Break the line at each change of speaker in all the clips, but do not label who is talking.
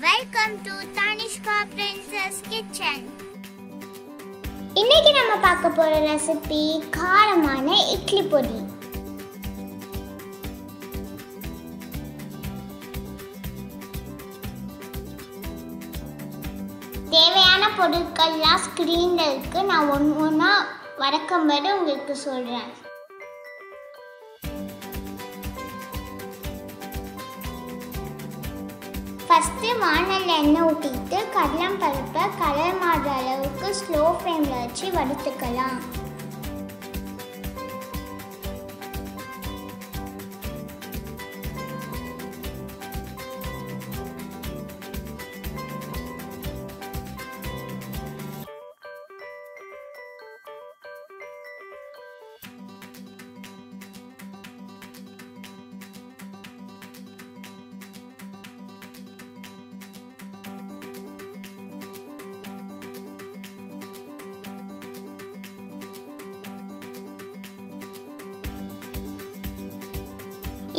Welcome to Tanishka Princess Kitchen.
இன்னைக்கு நம்ம பார்க்க போற ரெசிபி காரமான இட்லி பொடி. தேவையான பொருட்கள்லாம் ஸ்கிரீன்ல இருக்கு. நான் ஒவ்வொன்றா வழக்கம்படி உங்களுக்கு சொல்றேன். ஃபஸ்ட்டு வானலில் எண்ணெய் ஊற்றிட்டு கடலம் பருப்பை கலர் மாறுற அளவுக்கு ஸ்லோ ஃப்ளேமில் வச்சு வறுத்துக்கலாம்.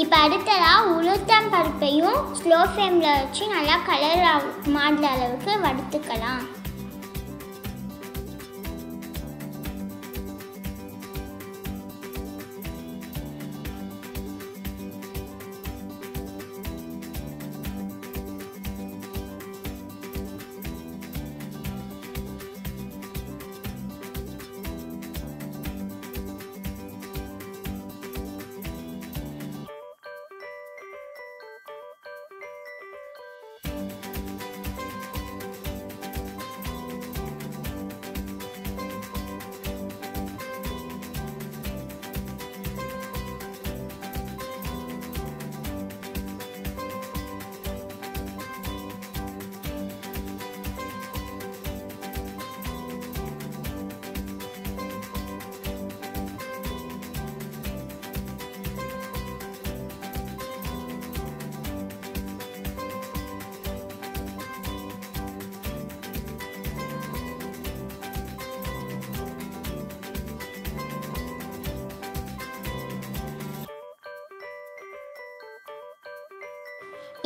இப்போ அடுத்ததாக உளுத்தம் பருப்பையும் ஸ்லோ ஃப்ளேமில் வச்சு நல்லா கலர் மாறுற அளவுக்கு வறுத்துக்கலாம்.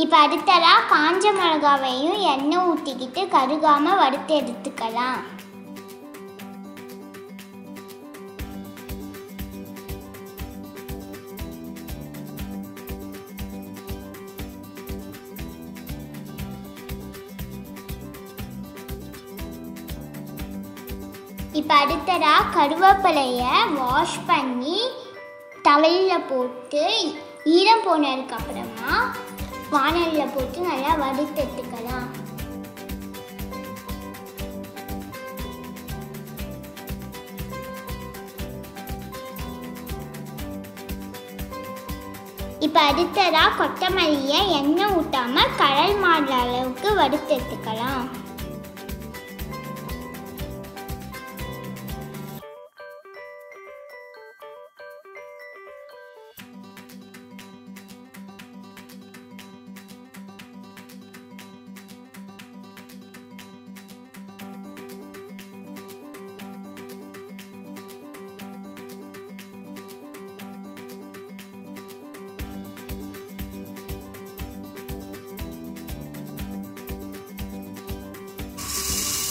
இப்போ அடுத்ததாக காஞ்ச மிளகாவையும் எண்ணெய் ஊற்றிக்கிட்டு கருகாமல் வறுத்து எடுத்துக்கலாம். இப்போ அடுத்ததாக கருவேப்பிலையை வாஷ் பண்ணி தவளையில் போட்டு ஈரம் போனதுக்கப்புறமா வானலில் போட்டு நல்லா வறுத்தெடுத்துக்கலாம். இப்போ அடுத்ததாக கொத்தமல்லியை எண்ணெய் ஊற்றாமல் கலர் மாறுற அளவுக்கு வறுத்தெடுத்துக்கலாம்.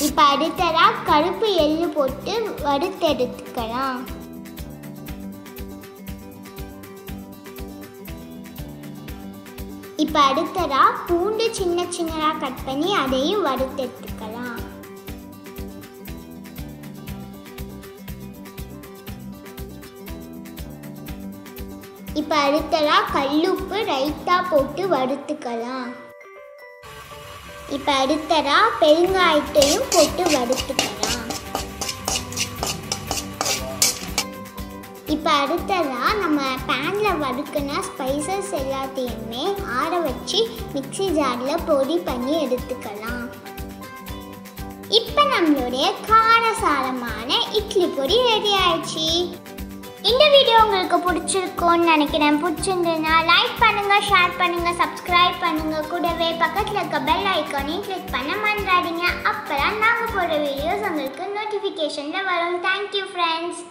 இப்போ அடுத்ததாக கருப்பு எள்ளு போட்டு வறுத்தெடுத்துக்கலாம். இப்போ அடுத்ததாக பூண்டு சின்ன சின்னதாக கட் பண்ணி அதையும் வறுத்தெடுத்துக்கலாம். இப்போ அடுத்ததாக கல்லுப்பு ரைட்டாக போட்டு வறுத்துக்கலாம். இப்போ அடுத்ததாக பெருங்காயத்தையும் போட்டு வறுத்துக்கலாம். இப்போ அடுத்ததாக நம்ம பேனில் வறுக்கின ஸ்பைசஸ் எல்லாத்தையுமே ஆற வச்சு மிக்ஸி ஜாரில் பொடி பண்ணி எடுத்துக்கலாம். இப்போ நம்மளுடைய காரசாரமான இட்லி பொடி ரெடி ஆயிடுச்சு. இந்த வீடியோ உங்களுக்கு பிடிச்சிருக்கும்னு நினைக்கிறேன். பிடிச்சிருந்ததுன்னா லைக் பண்ணுங்கள், ஷேர் பண்ணுங்கள், சப்ஸ்கிரைப் பண்ணுங்கள். கூடவே பக்கத்தில் இருக்க பெல் ஐக்கானையும் கிளிக் பண்ண மறந்துடாதீங்க. அப்போ தான் நாங்கள் போடுற வீடியோஸ் உங்களுக்கு நோட்டிஃபிகேஷனில் வரும். Thank you friends.